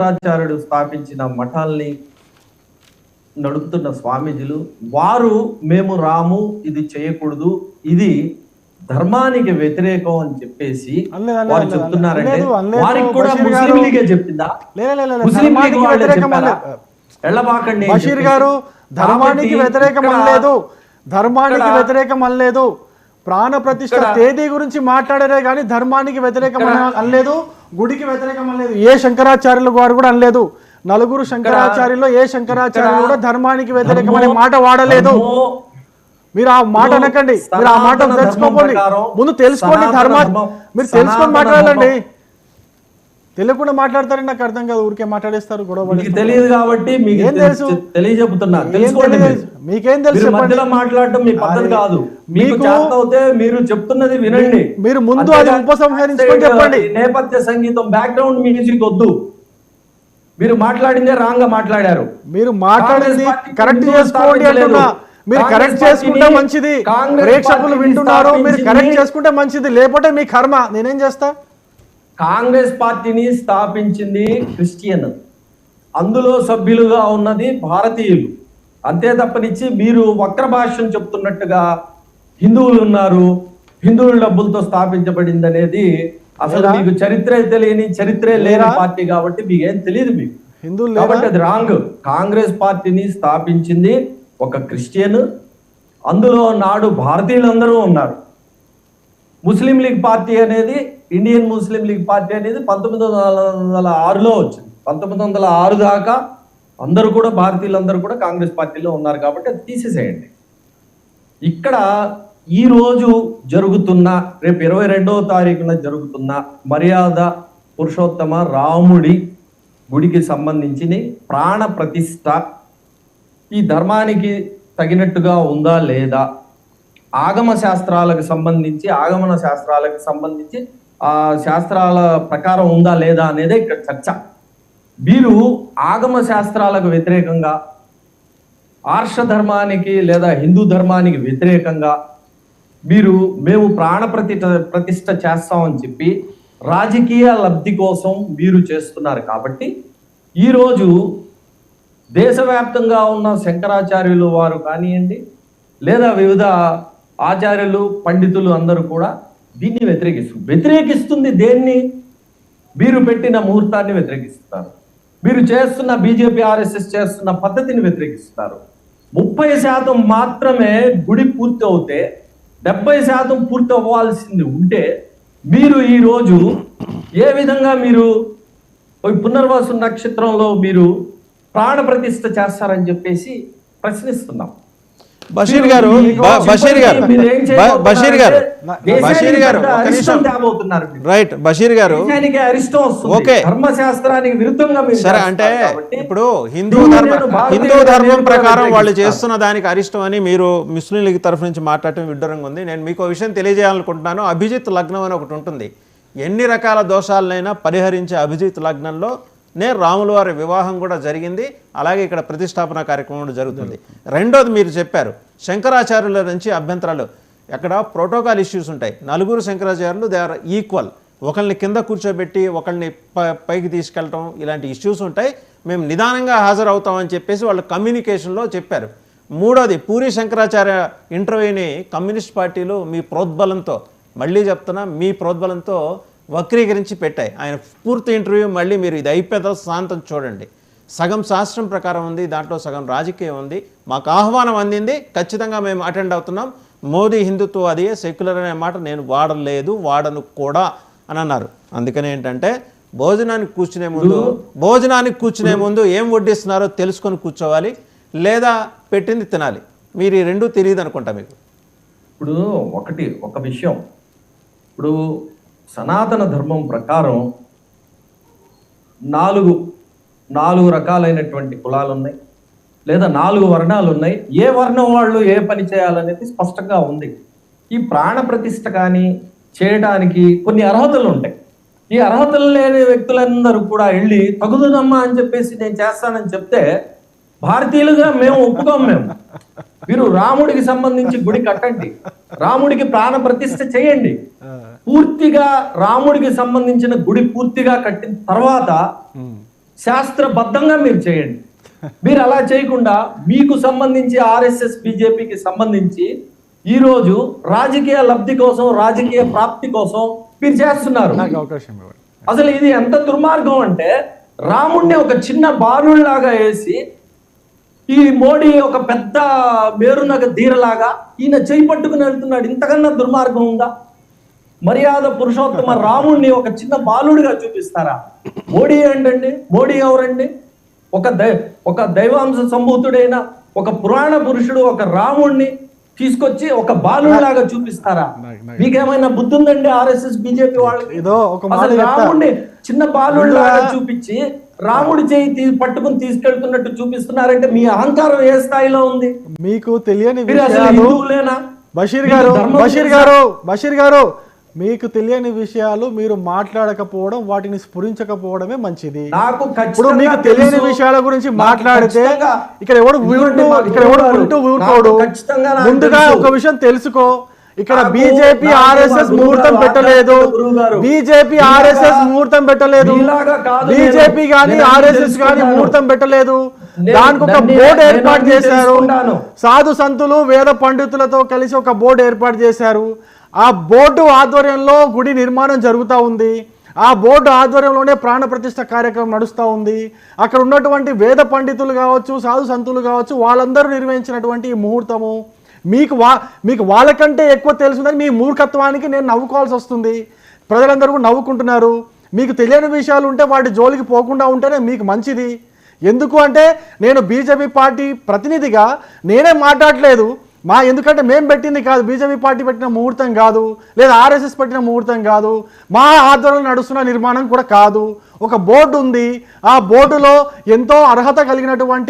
శంకరాచార్యుడు స్థాపించిన మఠాల్ని నడుపుతున్న స్వామీజీలు వారు మేము రాము, ఇది చేయకూడదు, ఇది ధర్మానికి వ్యతిరేకం అని చెప్పేసి వారు చెప్తున్నారంటే వారికి కూడా ముస్లిం లీగే చెప్పిందా? ముస్లిం లీగ్ వాళ్ళే చెప్పారా? ఎళ్ళబాకండి బషీర్ గారు, ధర్మానికి వ్యతిరేకం అనలేదు, ధర్మానికి వ్యతిరేకం అనలేదు, ప్రాణ ప్రతిష్ఠ తేదీ గురించి మాట్లాడారే కానీ ధర్మానికి వ్యతిరేకం అనలేదు, గుడికి వ్యతిరేకం అనలేదు. ఏ శంకరాచార్యులు వారు కూడా అనలేదు. నలుగురు శంకరాచార్యులు ఏ శంకరాచార్యులు కూడా ధర్మానికి వ్యతిరేకం అనే మాట వాడలేదు. మీరు ఆ మాట అనకండి, మీరు ఆ మాట తెలుసుకోండి, ముందు తెలుసుకోండి. మీరు తెలుసుకొని మాట్లాడాలండి. తెలియకుండా మాట్లాడతారని నాకు అర్థం కాదు. ఊరికే మాట్లాడేస్తారు, గొడవ తెలియదు కాబట్టి మీకేం తెలుసు తెలియజెప్తున్నా. మీకేం తెలుసు మాట్లాడటం మీ పద్ధతి కాదు. మీకు మీరు చెప్తున్నది వినండి. మీరు ముందు అది ఉపసంహరించుకొని చెప్పండి. నేపథ్య సంగీతం, బ్యాక్గ్రౌండ్ మ్యూజిక్ వద్దు. మీరు మాట్లాడిందే రాంగ్ గా మాట్లాడారు. మీరు మాట్లాడింది కరెక్ట్ చేసుకోండి అంటున్నా. మీరు కరెక్ట్ చేసుకుంటే మంచిది, ప్రేక్షకులు వింటున్నారు, మీరు కరెక్ట్ చేసుకుంటే మంచిది, లేకపోతే మీ కర్మ. నేనేం చేస్తా? కాంగ్రెస్ పార్టీని స్థాపించింది క్రిస్టియన్, అందులో సభ్యులుగా ఉన్నది భారతీయులు. అంతే తప్పనిచ్చి మీరు వక్ర భాష్యం చెప్తున్నట్టుగా హిందువులు ఉన్నారు, హిందువుల డబ్బులతో స్థాపించబడింది అనేది అసలు మీకు చరిత్రే తెలియని, చరిత్రే లేని పార్టీ కాబట్టి మీకు ఏం తెలియదు. మీకు హిందువులు కాబట్టి అది రాంగ్. కాంగ్రెస్ పార్టీని స్థాపించింది ఒక క్రిస్టియన్, అందులో నాడు భారతీయులందరూ ఉన్నారు. ముస్లిం లీగ్ పార్టీ అనేది, ఇండియన్ ముస్లిం లీగ్ పార్టీ అనేది 1906లో వచ్చింది. 1906 దాకా అందరూ కూడా భారతీయులందరూ కూడా కాంగ్రెస్ పార్టీలో ఉన్నారు కాబట్టి అది తీసేసేయండి. ఇక్కడ ఈ రోజు జరుగుతున్న, రేపు 22వ తారీఖున జరుగుతున్న మర్యాద పురుషోత్తమ రాముడి గుడికి సంబంధించిన ప్రాణ ప్రతిష్ఠ ఈ ధర్మానికి తగినట్టుగా ఉందా లేదా, ఆగమన శాస్త్రాలకు సంబంధించి ఆ శాస్త్రాల ప్రకారం ఉందా లేదా అనేదే ఇక్కడ చర్చ. వీరు ఆగమ శాస్త్రాలకు వ్యతిరేకంగా, ఆర్ష ధర్మానికి లేదా హిందూ ధర్మానికి వ్యతిరేకంగా మేము ప్రాణ ప్రతిష్ఠ చేస్తామని చెప్పి రాజకీయ లబ్ధి కోసం వీరు చేస్తున్నారు. కాబట్టి ఈరోజు దేశవ్యాప్తంగా ఉన్న శంకరాచార్యులు వారు కానివ్వండి, లేదా వివిధ ఆచార్యులు, పండితులు అందరూ కూడా దీన్ని వ్యతిరేకిస్తుంది. దేన్ని? మీరు పెట్టిన ముహూర్తాన్ని వ్యతిరేకిస్తున్నారు. మీరు చేస్తున్న బీజేపీ, ఆర్ఎస్ఎస్ చేస్తున్న పద్ధతిని వ్యతిరేకిస్తున్నారు. 30% మాత్రమే గుడి పూర్తి అవుతే 70% పూర్తి అవ్వాల్సింది ఉంటే మీరు ఈరోజు ఏ విధంగా మీరు పునర్వాసు నక్షత్రంలో మీరు ప్రాణ ప్రతిష్ఠ చేస్తారని చెప్పేసి ప్రశ్నిస్తున్నాం. బషీర్ గారు రైట్, బషీర్ గారు ఓకే, ధర్మశాస్త్రానికి విరుద్ధంగా సరే. అంటే ఇప్పుడు హిందూ ధర్మం ప్రకారం వాళ్ళు చేస్తున్న దానికి అరిష్టం అని మీరు ముస్లిం లీగ్ తరఫు నుంచి మాట్లాడటం విడ్డూరంగా ఉంది. నేను మీకు విషయం తెలియజేయాలనుకుంటున్నాను. అభిజిత్ లగ్నం అని ఒకటి ఉంటుంది. ఎన్ని రకాల దోషాలనైనా పరిహరించే అభిజిత్ లగ్నంలో రాముల వారి వివాహం కూడా జరిగింది. అలాగే ఇక్కడ ప్రతిష్టాపన కార్యక్రమం కూడా జరుగుతుంది. రెండోది మీరు చెప్పారు శంకరాచార్యుల నుంచి అభ్యంతరాలు. అక్కడ ప్రోటోకాల్ ఇష్యూస్ ఉంటాయి. నలుగురు శంకరాచార్యులు దే ఆర్ ఈక్వల్. ఒకళ్ళని కింద కూర్చోబెట్టి ఒకళ్ళని పైకి తీసుకెళ్ళటం ఇలాంటి ఇష్యూస్ ఉంటాయి. మేము నిదానంగా హాజరవుతామని చెప్పేసి వాళ్ళు కమ్యూనికేషన్లో చెప్పారు. మూడోది పూరి శంకరాచార్య ఇంటర్వ్యూని కమ్యూనిస్ట్ పార్టీలు మీ ప్రోద్బలంతో, మళ్ళీ చెప్తున్నా, మీ ప్రోద్బలంతో వక్రీకరించి పెట్టాయి. ఆయన పూర్తి ఇంటర్వ్యూ మళ్ళీ మీరు ఇది అయిపోయేదో శాంతం చూడండి. సగం శాస్త్రం ప్రకారం ఉంది, దాంట్లో సగం రాజకీయం ఉంది. మాకు ఆహ్వానం అందింది, ఖచ్చితంగా మేము అటెండ్ అవుతున్నాం. మోదీ హిందుత్వ అదే సెక్యులర్ అనే మాట నేను వాడలేదు, వాడను కూడా అని అన్నారు. అందుకని ఏంటంటే భోజనానికి కూర్చునే ముందు ఏం వడ్డిస్తున్నారో తెలుసుకొని కూర్చోవాలి, లేదా పెట్టింది తినాలి. మీరు ఈ రెండూ తెలియదు అనుకుంటా మీకు. ఇప్పుడు ఒక విషయం, ఇప్పుడు సనాతన ధర్మం ప్రకారం నాలుగు రకాలైనటువంటి కులాలు ఉన్నాయి, లేదా 4 వర్ణాలు ఉన్నాయి. ఏ వర్ణం వాళ్ళు ఏ పని చేయాలనేది స్పష్టంగా ఉంది. ఈ ప్రాణ ప్రతిష్ఠ కానీ చేయడానికి కొన్ని అర్హతలు ఉంటాయి. ఈ అర్హతలు లేని వ్యక్తులందరూ కూడా వెళ్ళి తగుదమ్మా అని చెప్పేసి నేను చేస్తానని చెప్తే భారతీయులుగా మేము ఒప్పుకోం. మీరు రాముడికి సంబంధించి గుడి కట్టండి, రాముడికి ప్రాణ ప్రతిష్ఠ చేయండి. పూర్తిగా రాముడికి సంబంధించిన గుడి పూర్తిగా కట్టిన తర్వాత శాస్త్రబద్ధంగా మీరు చేయండి. మీరు అలా చేయకుండా మీకు సంబంధించి ఆర్ఎస్ఎస్ బీజేపీకి సంబంధించి ఈరోజు రాజకీయ లబ్ధి కోసం, రాజకీయ ప్రాప్తి కోసం మీరు చేస్తున్నారు. నాకు అవకాశం ఇవ్వండి. అసలు ఇది ఎంత దుర్మార్గం అంటే, రాముణ్ణి ఒక చిన్న బాలుళ్లాగా వేసి ఈ మోడీ ఒక పెద్ద మేరునగ ధీరలాగా ఈయన చేయి పట్టుకుని వెళ్తున్నాడు. ఇంతకన్నా దుర్మార్గం ఉందా? మర్యాద పురుషోత్తమ రాముణ్ణి ఒక చిన్న బాలుడిగా చూపిస్తారా? మోడీ ఏంటండి? మోడీ ఎవరండి? ఒక దైవాంశ సంభూతుడైన ఒక పురాణ పురుషుడు ఒక రాముణ్ణి తీసుకొచ్చి ఒక బాలుడిలాగా చూపిస్తారా? మీకేమైనా బుద్ధి ఉందండి ఆర్ఎస్ఎస్ బీజేపీ వాళ్ళకి? అసలు రాముడిని చిన్న బాలుడిలాగా చూపించి రాముడి చేయి పట్టుకుని తీసుకెళ్తున్నట్టు చూపిస్తున్నారంటే మీ అహంకారం ఏ స్థాయిలో ఉంది? మీకు తెలియని హిందువులేనా? బషీర్ గారు మీకు తెలియని విషయాలు మీరు మాట్లాడకపోవడం, వాటిని స్ఫురించకపోవడమే మంచిది. ఇప్పుడు మీకు తెలియని విషయాల గురించి మాట్లాడితే ఇక్కడ ఎవడు ఊరుకోడు. ముందుగా ఒక విషయం తెలుసుకో, ఇక్కడ బీజేపీ ఆర్ఎస్ఎస్ ముహూర్తం పెట్టలేదు. బీజేపీ ఆర్ఎస్ఎస్ ముహూర్తం పెట్టలేదు. బీజేపీ గాని ఆర్ఎస్ఎస్ గాని ముహూర్తం పెట్టలేదు. దానికి ఒక బోర్డు ఏర్పాటు చేశారు. సాధు సంతులు వేద పండితులతో కలిసి ఒక బోర్డు ఏర్పాటు చేశారు. ఆ బోర్డు ఆధ్వర్యంలో గుడి నిర్మాణం జరుగుతూ ఉంది. ఆ బోర్డు ఆధ్వర్యంలోనే ప్రాణ ప్రతిష్ఠ కార్యక్రమం నడుస్తూ ఉంది. అక్కడ ఉన్నటువంటి వేద పండితులు కావచ్చు, సాధు సంతులు కావచ్చు, వాళ్ళందరూ నిర్వహించినటువంటి ఈ ముహూర్తము మీకు వాళ్ళకంటే ఎక్కువ తెలుసుందని మీ మూర్ఖత్వానికి నేను నవ్వుకోవాల్సి వస్తుంది. ప్రజలందరూ నవ్వుకుంటున్నారు. మీకు తెలియని విషయాలు ఉంటే వాటి జోలికి పోకుండా ఉంటేనే మీకు మంచిది. ఎందుకు అంటే నేను బీజేపీ పార్టీ ప్రతినిధిగా నేనే మాట్లాడలేదు. ఎందుకంటే మేము పెట్టింది కాదు, బీజేపీ పార్టీ పెట్టిన ముహూర్తం కాదు, లేదా ఆర్ఎస్ఎస్ పెట్టిన ముహూర్తం కాదు, మా ఆధ్వర్యంలో నడుస్తున్న నిర్మాణం కూడా కాదు. ఒక బోర్డు ఉంది. ఆ బోర్డులో ఎంతో అర్హత కలిగినటువంటి